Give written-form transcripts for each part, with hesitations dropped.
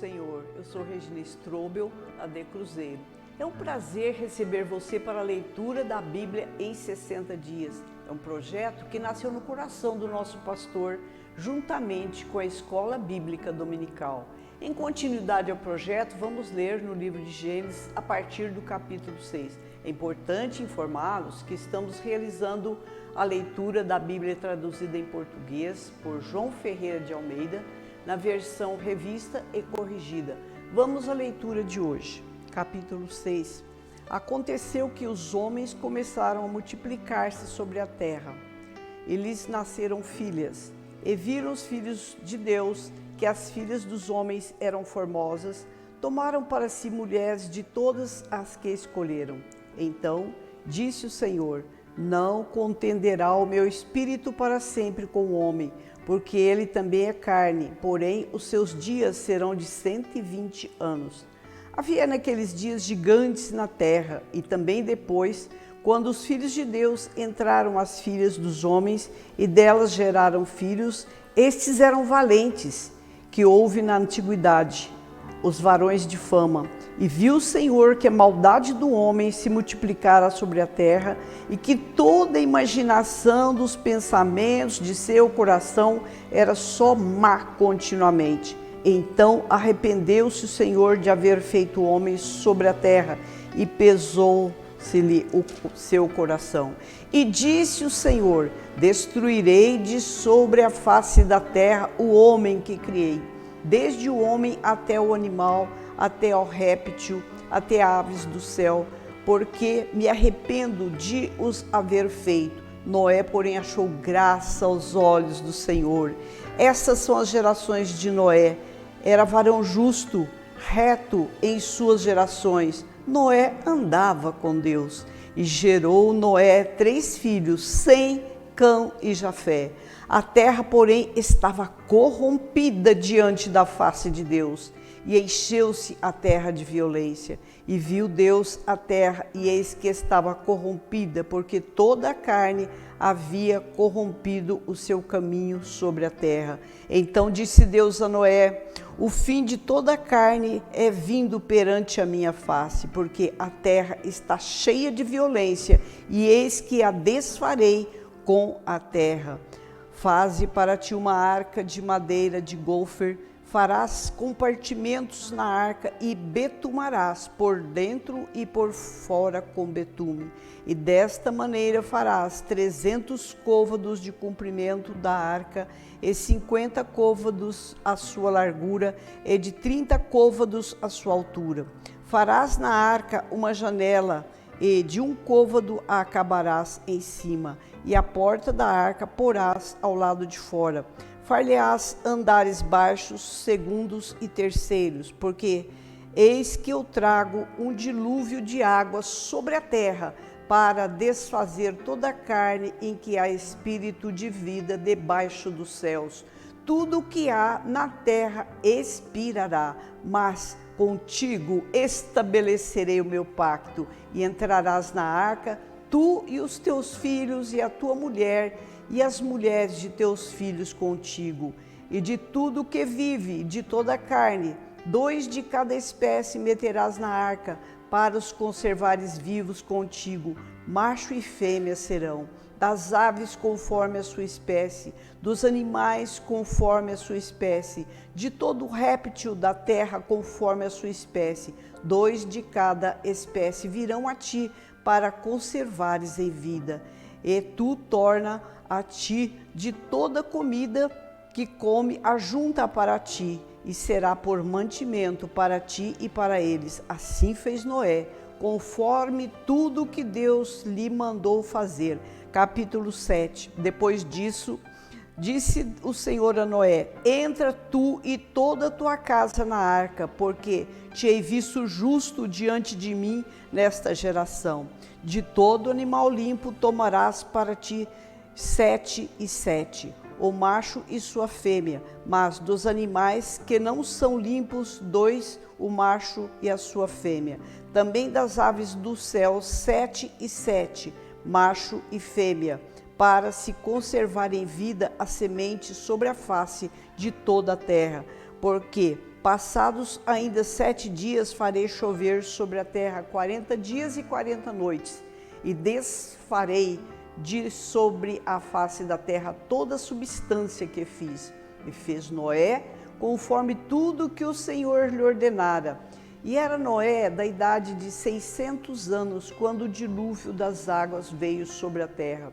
Senhor. Eu sou Regina Strobel, da De Cruzeiro. É um prazer receber você para a leitura da Bíblia em 60 dias. É um projeto que nasceu no coração do nosso pastor, juntamente com a Escola Bíblica Dominical. Em continuidade ao projeto, vamos ler no livro de Gênesis a partir do capítulo 6. É importante informá-los que estamos realizando a leitura da Bíblia traduzida em português por João Ferreira de Almeida, na versão revista e corrigida. Vamos à leitura de hoje. Capítulo 6. Aconteceu que os homens começaram a multiplicar-se sobre a terra. E lhes nasceram filhas. E viram os filhos de Deus que as filhas dos homens eram formosas, tomaram para si mulheres de todas as que escolheram. Então disse o Senhor: não contenderá o meu espírito para sempre com o homem, porque ele também é carne, porém os seus dias serão de 120 anos. Havia naqueles dias gigantes na terra, e também depois, quando os filhos de Deus entraram as filhas dos homens e delas geraram filhos, estes eram valentes, que houve na antiguidade, os varões de fama. E viu o Senhor que a maldade do homem se multiplicara sobre a terra e que toda a imaginação dos pensamentos de seu coração era só má continuamente. Então arrependeu-se o Senhor de haver feito o homem sobre a terra e pesou-se-lhe o seu coração. E disse o Senhor: destruirei de sobre a face da terra o homem que criei, desde o homem até o animal, até ao réptil, até aves do céu, porque me arrependo de os haver feito. Noé, porém, achou graça aos olhos do Senhor. Essas são as gerações de Noé. Era varão justo, reto em suas gerações. Noé andava com Deus e gerou Noé 3 filhos, Sem, Cã e Jafé. A terra, porém, estava corrompida diante da face de Deus, e encheu-se a terra de violência. E viu Deus a terra, e eis que estava corrompida, porque toda a carne havia corrompido o seu caminho sobre a terra. Então disse Deus a Noé: o fim de toda a carne é vindo perante a minha face, porque a terra está cheia de violência, e eis que a desfarei com a terra. Faze para ti uma arca de madeira de gofer, farás compartimentos na arca e betumarás por dentro e por fora com betume. E desta maneira farás 300 côvados de comprimento da arca e 50 côvados a sua largura e de 30 côvados a sua altura. Farás na arca uma janela e de 1 côvado a acabarás em cima, e a porta da arca porás ao lado de fora. Far-lhe-ás andares baixos, segundos e terceiros, porque eis que eu trago um dilúvio de água sobre a terra, para desfazer toda a carne em que há espírito de vida debaixo dos céus. Tudo o que há na terra expirará, mas contigo estabelecerei o meu pacto, e entrarás na arca, tu e os teus filhos, e a tua mulher, e as mulheres de teus filhos contigo. E de tudo que vive, de toda a carne, 2 de cada espécie meterás na arca, para os conservares vivos contigo. Macho e fêmea serão. Das aves conforme a sua espécie, dos animais conforme a sua espécie, de todo réptil da terra conforme a sua espécie, 2 de cada espécie virão a ti para conservares em vida. E tu torna a ti de toda comida que come ajunta para ti, e será por mantimento para ti e para eles. Assim fez Noé, conforme tudo que Deus lhe mandou fazer. Capítulo 7. Depois disso, disse o Senhor a Noé: entra tu e toda a tua casa na arca, porque te hei visto justo diante de mim nesta geração. De todo animal limpo tomarás para ti 7 e 7, o macho e sua fêmea, mas dos animais que não são limpos, 2, o macho e a sua fêmea. Também das aves do céu, 7 e 7, macho e fêmea, para se conservar em vida a semente sobre a face de toda a terra, porque Passados ainda 7 dias, farei chover sobre a terra 40 dias e 40 noites, e desfarei de sobre a face da terra toda a substância que fiz. E fez Noé conforme tudo que o Senhor lhe ordenara. E era Noé da idade de 600 anos, quando o dilúvio das águas veio sobre a terra.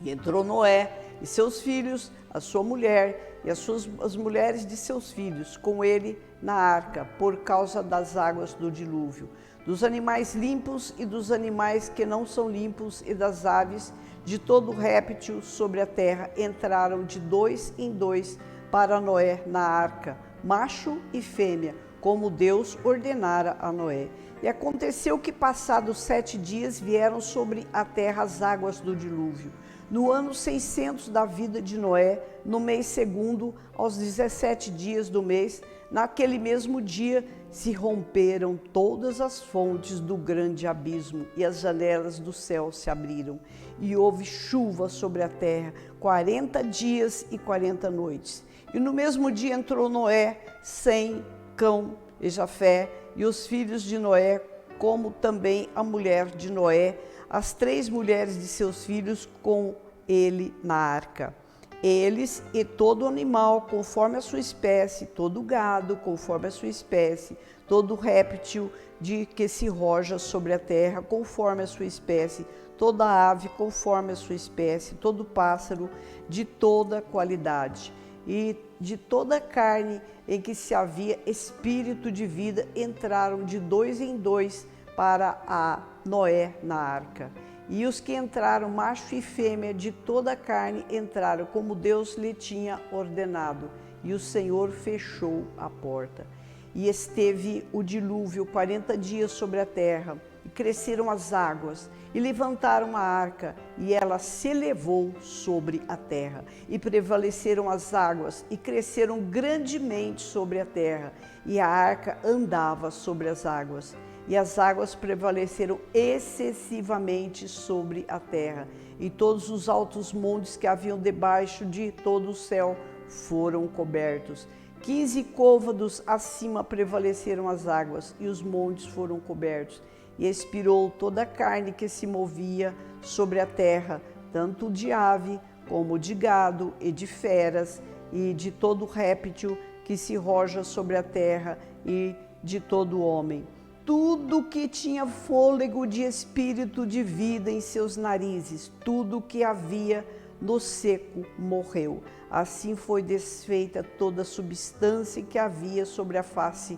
E entrou Noé e seus filhos, a sua mulher e as mulheres de seus filhos com ele na arca, por causa das águas do dilúvio, dos animais limpos e dos animais que não são limpos, e das aves, de todo réptil sobre a terra, entraram de 2 em 2 para Noé na arca, macho e fêmea, como Deus ordenara a Noé. E aconteceu que, passados 7 dias, vieram sobre a terra as águas do dilúvio. No ano 600 da vida de Noé, no mês segundo, aos 17 dias do mês, naquele mesmo dia, se romperam todas as fontes do grande abismo, e as janelas do céu se abriram. E houve chuva sobre a terra, 40 dias e 40 noites. E no mesmo dia entrou Noé, Sem, Cão e Jafé, e os filhos de Noé, como também a mulher de Noé, as 3 mulheres de seus filhos com ele na arca. Eles e todo animal conforme a sua espécie, todo gado conforme a sua espécie, todo réptil de que se roja sobre a terra conforme a sua espécie, toda ave conforme a sua espécie, todo pássaro de toda qualidade. E de toda carne em que se havia espírito de vida, entraram de 2 em 2 para a Noé na arca. E os que entraram, macho e fêmea, de toda a carne, entraram como Deus lhe tinha ordenado. E o Senhor fechou a porta. E esteve o dilúvio 40 dias sobre a terra, e cresceram as águas, e levantaram a arca, e ela se elevou sobre a terra. E prevaleceram as águas, e cresceram grandemente sobre a terra, e a arca andava sobre as águas. E as águas prevaleceram excessivamente sobre a terra, e todos os altos montes que haviam debaixo de todo o céu foram cobertos. 15 côvados acima prevaleceram as águas, e os montes foram cobertos. E expirou toda a carne que se movia sobre a terra, tanto de ave como de gado e de feras, e de todo réptil que se roja sobre a terra, e de todo homem. Tudo que tinha fôlego de espírito de vida em seus narizes, tudo que havia no seco morreu. Assim foi desfeita toda a substância que havia sobre a face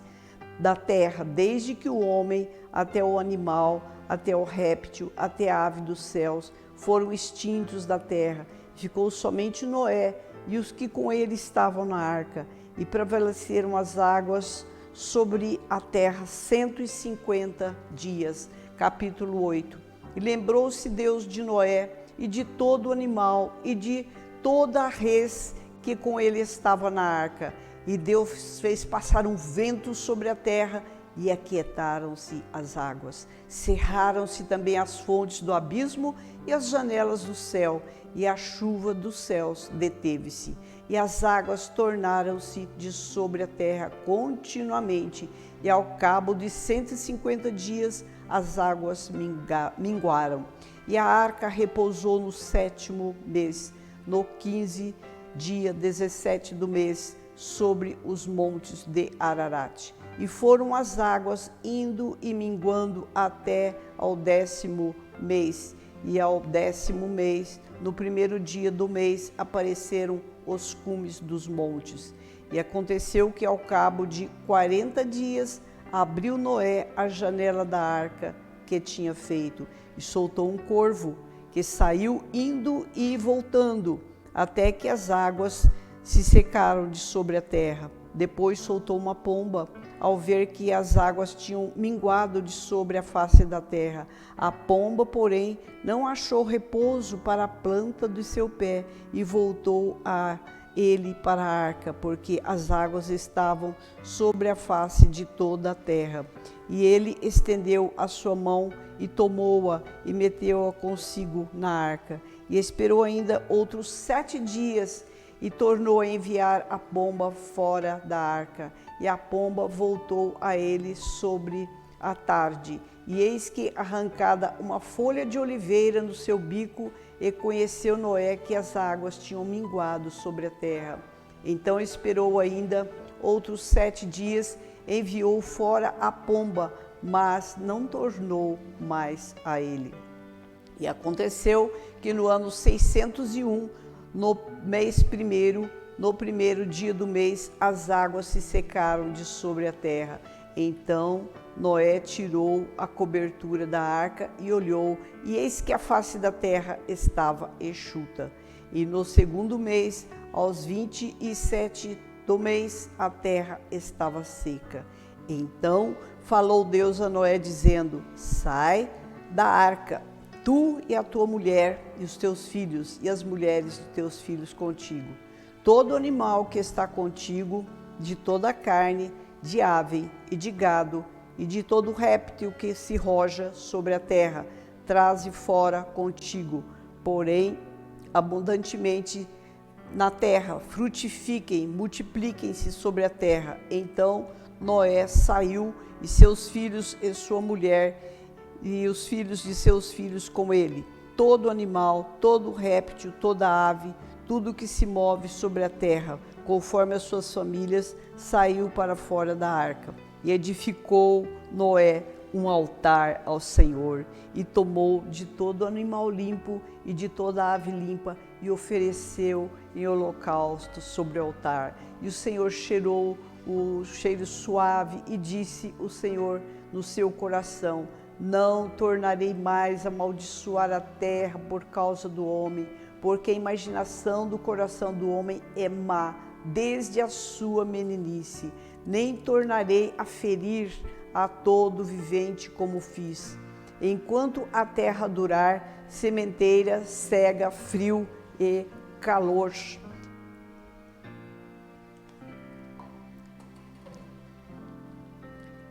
da terra, desde que o homem até o animal, até o réptil, até a ave dos céus, foram extintos da terra. Ficou somente Noé e os que com ele estavam na arca, e prevaleceram as águas sobre a terra 150 dias. Capítulo 8. E lembrou-se Deus de Noé e de todo animal e de toda a res que com ele estava na arca. E Deus fez passar um vento sobre a terra, e aquietaram-se as águas. Cerraram-se também as fontes do abismo e as janelas do céu, e a chuva dos céus deteve-se. E as águas tornaram-se de sobre a terra continuamente, e ao cabo de 150 dias as águas minguaram. E a arca repousou no 7º mês, no 15 dia 17 do mês, sobre os montes de Ararat. E foram as águas indo e minguando até ao 10º mês. E ao 10º mês, no 1º dia do mês, apareceram os cumes dos montes. E aconteceu que ao cabo de 40 dias, abriu Noé a janela da arca que tinha feito, e soltou um corvo, que saiu indo e voltando, até que as águas se secaram de sobre a terra. Depois soltou uma pomba, ao ver que as águas tinham minguado de sobre a face da terra. A pomba, porém, não achou repouso para a planta do seu pé, e voltou a ele para a arca, porque as águas estavam sobre a face de toda a terra. E ele estendeu a sua mão e tomou-a e meteu-a consigo na arca. E esperou ainda outros 7 dias, e tornou a enviar a pomba fora da arca. E a pomba voltou a ele sobre a tarde. E eis que arrancada uma folha de oliveira no seu bico, e conheceu Noé que as águas tinham minguado sobre a terra. Então esperou ainda outros 7 dias, enviou fora a pomba, mas não tornou mais a ele. E aconteceu que no ano 601, no mês primeiro, no primeiro dia do mês, as águas se secaram de sobre a terra. Então Noé tirou a cobertura da arca e olhou, e eis que a face da terra estava enxuta. E no segundo mês, aos 27 do mês, a terra estava seca. Então falou Deus a Noé, dizendo: sai da arca, tu e a tua mulher e os teus filhos e as mulheres de teus filhos contigo. Todo animal que está contigo, de toda a carne, de ave e de gado, e de todo réptil que se roja sobre a terra, traze fora contigo. Porém, abundantemente na terra, frutifiquem, multipliquem-se sobre a terra. Então Noé saiu, e seus filhos e sua mulher, e os filhos de seus filhos com ele. Todo animal, todo réptil, toda ave, tudo que se move sobre a terra, conforme as suas famílias, saiu para fora da arca. E edificou Noé um altar ao Senhor, e tomou de todo animal limpo e de toda ave limpa, e ofereceu em holocausto sobre o altar. E o Senhor cheirou o cheiro suave, e disse o Senhor no seu coração: não tornarei mais a amaldiçoar a terra por causa do homem, porque a imaginação do coração do homem é má, desde a sua meninice. Nem tornarei a ferir a todo vivente como fiz. Enquanto a terra durar, sementeira, cega, frio e calor.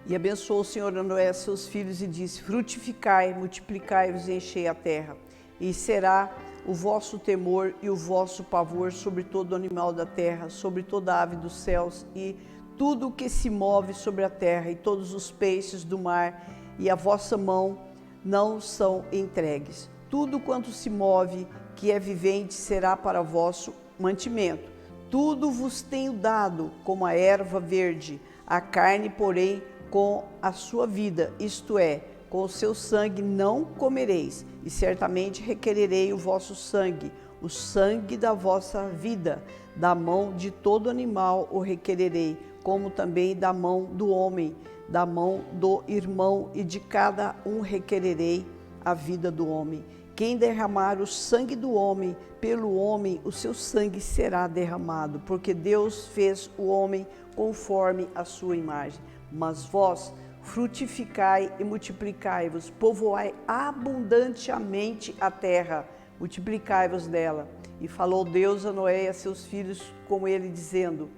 E abençoou o Senhor a Noé, seus filhos, e disse: frutificai, multiplicai-vos e enchei a terra. E será o vosso temor e o vosso pavor sobre todo animal da terra, sobre toda ave dos céus, e tudo o que se move sobre a terra, e todos os peixes do mar, e a vossa mão não são entregues. Tudo quanto se move, que é vivente, será para vosso mantimento. Tudo vos tenho dado como a erva verde, a carne, porém, com a sua vida, isto é, com o seu sangue não comereis, e certamente requererei o vosso sangue, o sangue da vossa vida, da mão de todo animal o requererei, como também da mão do homem, da mão do irmão, e de cada um requererei a vida do homem. Quem derramar o sangue do homem, pelo homem o seu sangue será derramado, porque Deus fez o homem conforme a sua imagem. Mas vós frutificai e multiplicai-vos, povoai abundantemente a terra, multiplicai-vos dela. E falou Deus a Noé e a seus filhos com ele, dizendo: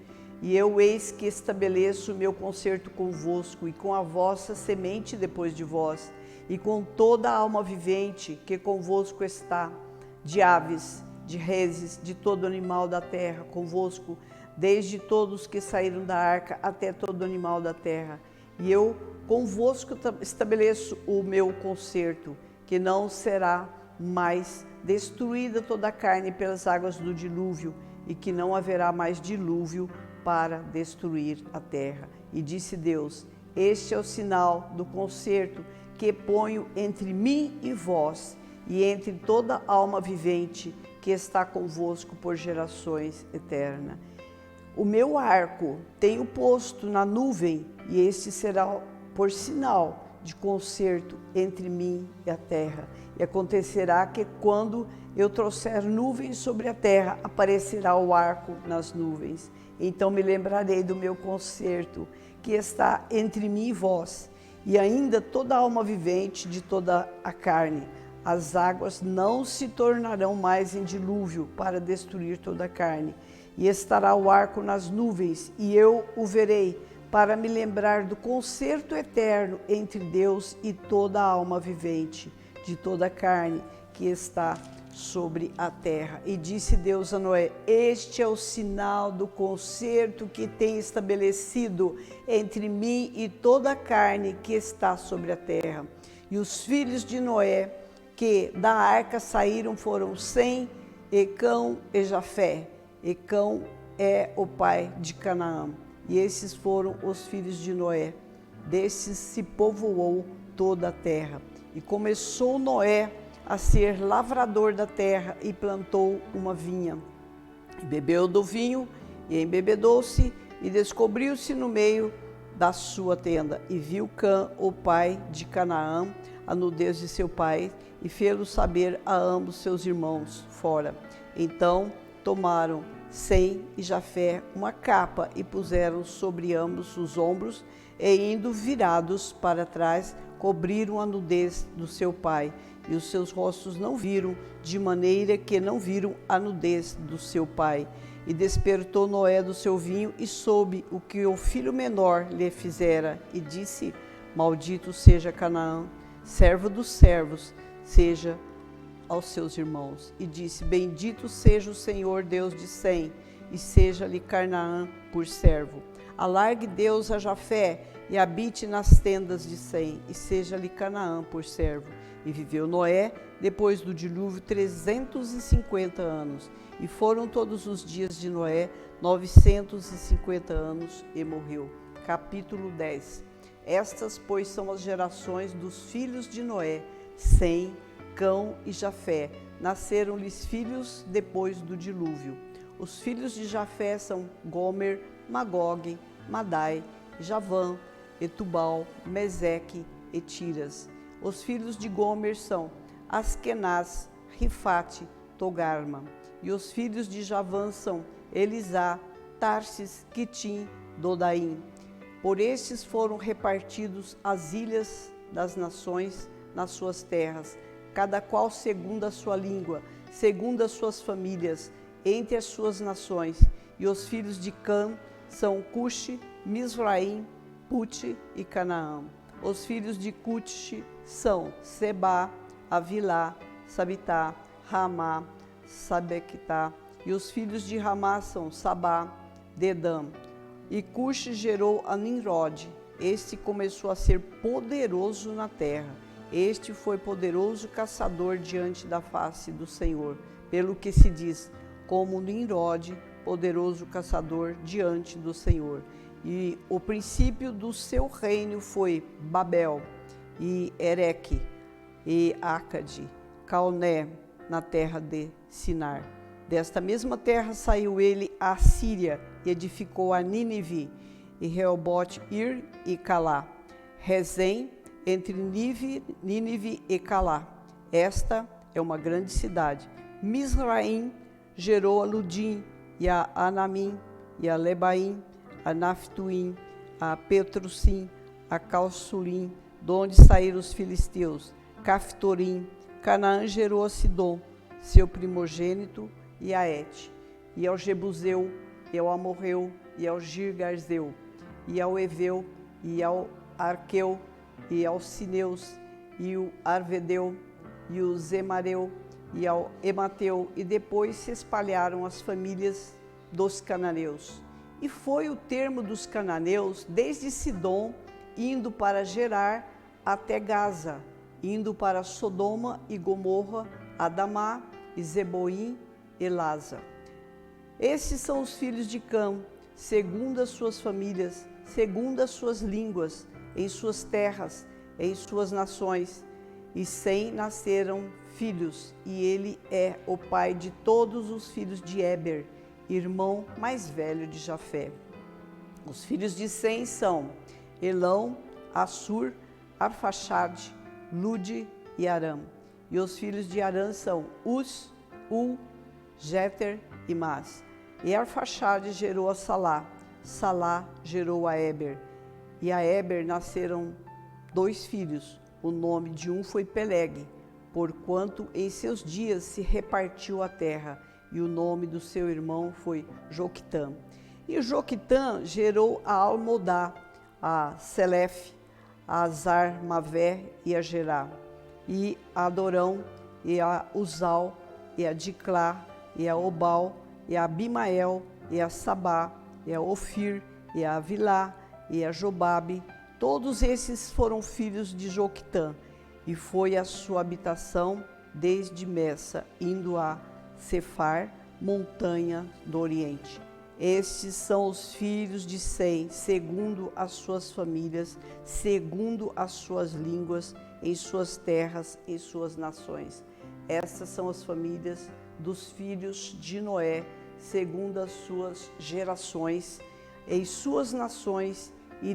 e eu eis que estabeleço o meu concerto convosco e com a vossa semente depois de vós, e com toda a alma vivente que convosco está, de aves, de reses, de todo animal da terra convosco, desde todos que saíram da arca até todo animal da terra. E eu convosco estabeleço o meu concerto, que não será mais destruída toda a carne pelas águas do dilúvio, e que não haverá mais dilúvio para destruir a terra. E disse Deus: este é o sinal do concerto que ponho entre mim e vós, e entre toda alma vivente que está convosco por gerações eternas. O meu arco tenho posto na nuvem, e este será por sinal de concerto entre mim e a terra. E acontecerá que, quando eu trouxer nuvens sobre a terra, aparecerá o arco nas nuvens. Então me lembrarei do meu concerto que está entre mim e vós, e ainda toda alma vivente de toda a carne. As águas não se tornarão mais em dilúvio para destruir toda a carne. E estará o arco nas nuvens, e eu o verei, para me lembrar do concerto eterno entre Deus e toda a alma vivente, de toda a carne que está sobre a terra. E disse Deus a Noé: este é o sinal do concerto que tem estabelecido entre mim e toda a carne que está sobre a terra. E os filhos de Noé que da arca saíram foram Sem, e Cão e Jafé. E Cão é o pai de Canaã. E esses foram os filhos de Noé. Desses se povoou toda a terra. E começou Noé a ser lavrador da terra e plantou uma vinha. E bebeu do vinho e embebedou-se e descobriu-se no meio da sua tenda. E viu Cã, o pai de Canaã, a nudez de seu pai, e fê-lo saber a ambos seus irmãos fora. Então tomaram Sem e Jafé uma capa e puseram sobre ambos os ombros, e indo virados para trás, cobriram a nudez do seu pai, e os seus rostos não viram, de maneira que não viram a nudez do seu pai. E despertou Noé do seu vinho e soube o que o filho menor lhe fizera, e disse: maldito seja Canaã, servo dos servos, seja aos seus irmãos. E disse: bendito seja o Senhor Deus de Sem, e seja-lhe Canaã por servo. Alargue Deus a Jafé e habite nas tendas de Sem, e seja-lhe Canaã por servo. E viveu Noé, depois do dilúvio, 350 anos. E foram todos os dias de Noé 950 anos, e morreu. Capítulo 10. Estas, pois, são as gerações dos filhos de Noé: Sem, Cão e Jafé. Nasceram-lhes filhos depois do dilúvio. Os filhos de Jafé são Gomer, Magog, Madai, Javã, Etubal, Meseque e Tiras. Os filhos de Gomer são Askenaz, Rifate, Togarma. E os filhos de Javã são Elisá, Tarsis, Quitim, Dodaim. Por estes foram repartidos as ilhas das nações nas suas terras, cada qual segundo a sua língua, segundo as suas famílias, entre as suas nações. E os filhos de Cã são Cuxi, Misraim, Pute e Canaã. Os filhos de Cuxi são Sebá, Avilá, Sabitá, Ramá, Sabequitá. E os filhos de Ramá são Sabá, Dedã. E Cuxi gerou a Nimrod. Este começou a ser poderoso na terra. Este foi poderoso caçador diante da face do Senhor, pelo que se diz, como Nimrod, poderoso caçador diante do Senhor. E o princípio do seu reino foi Babel, e Ereque, e Acade, Calné, na terra de Sinar. Desta mesma terra saiu ele à Síria, e edificou a Nínive, e Reobote, Ir e Calá. Rezém, entre Nínive e Calá. Esta é uma grande cidade. Misraim gerou a Ludim, e a Anamim, e a Lebaim, a Naftuim, a Petrusim, a Calsulim, de onde saíram os filisteus, Caftorim. Canaã gerou a Sidom, seu primogênito, e a Et, e ao Jebuseu, e ao Amorreu, e ao Girgarzeu, e ao Eveu, e ao Arqueu, e ao Sineus, e o Arvedeu, e o Zemareu, e ao Emateu, e depois se espalharam as famílias dos cananeus. E foi o termo dos cananeus desde Sidom, indo para Gerar até Gaza, indo para Sodoma e Gomorra, Adamá e Zeboim e Lasa. Esses são os filhos de Cã, segundo as suas famílias, segundo as suas línguas, em suas terras, em suas nações. E Sem nasceram filhos, e ele é o pai de todos os filhos de Éber, irmão mais velho de Jafé. Os filhos de Sem são Elão, Assur, Arfaxade, Lude e Aram. E os filhos de Aram são Uz, Ul, Jéter e Mas. E Arfaxade gerou a Salá, Salá gerou a Éber. E a Éber nasceram 2 filhos. O nome de um foi Peleg, porquanto em seus dias se repartiu a terra. E o nome do seu irmão foi Joquitã. E Joquitã gerou a Almodá, a Selef, a Azar-Mavé e a Gerá, e a Adorão, e a Uzal, e a Diclá, e a Obal, e a Abimael, e a Sabá, e a Ofir, e a Avilá, e a Jobabe. Todos esses foram filhos de Joquitã, e foi a sua habitação desde Messa, indo a Cefar, montanha do Oriente. Estes são os filhos de Sem, segundo as suas famílias, segundo as suas línguas, em suas terras, em suas nações. Estas são as famílias dos filhos de Noé, segundo as suas gerações, em suas nações, e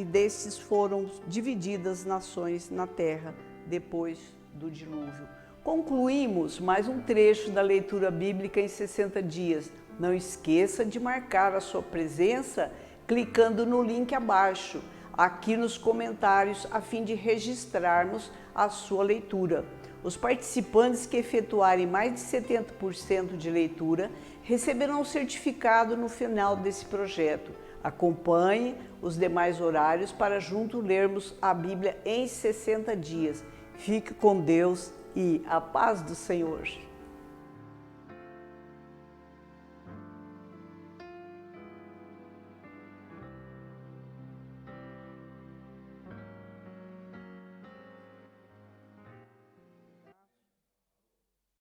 destes foram divididas nações na terra, depois do dilúvio. Concluímos mais um trecho da leitura bíblica em 60 dias. Não esqueça de marcar a sua presença clicando no link abaixo, aqui nos comentários, a fim de registrarmos a sua leitura. Os participantes que efetuarem mais de 70% de leitura receberão um certificado no final desse projeto. Acompanhe os demais horários para juntos lermos a Bíblia em 60 dias. Fique com Deus e a paz do Senhor.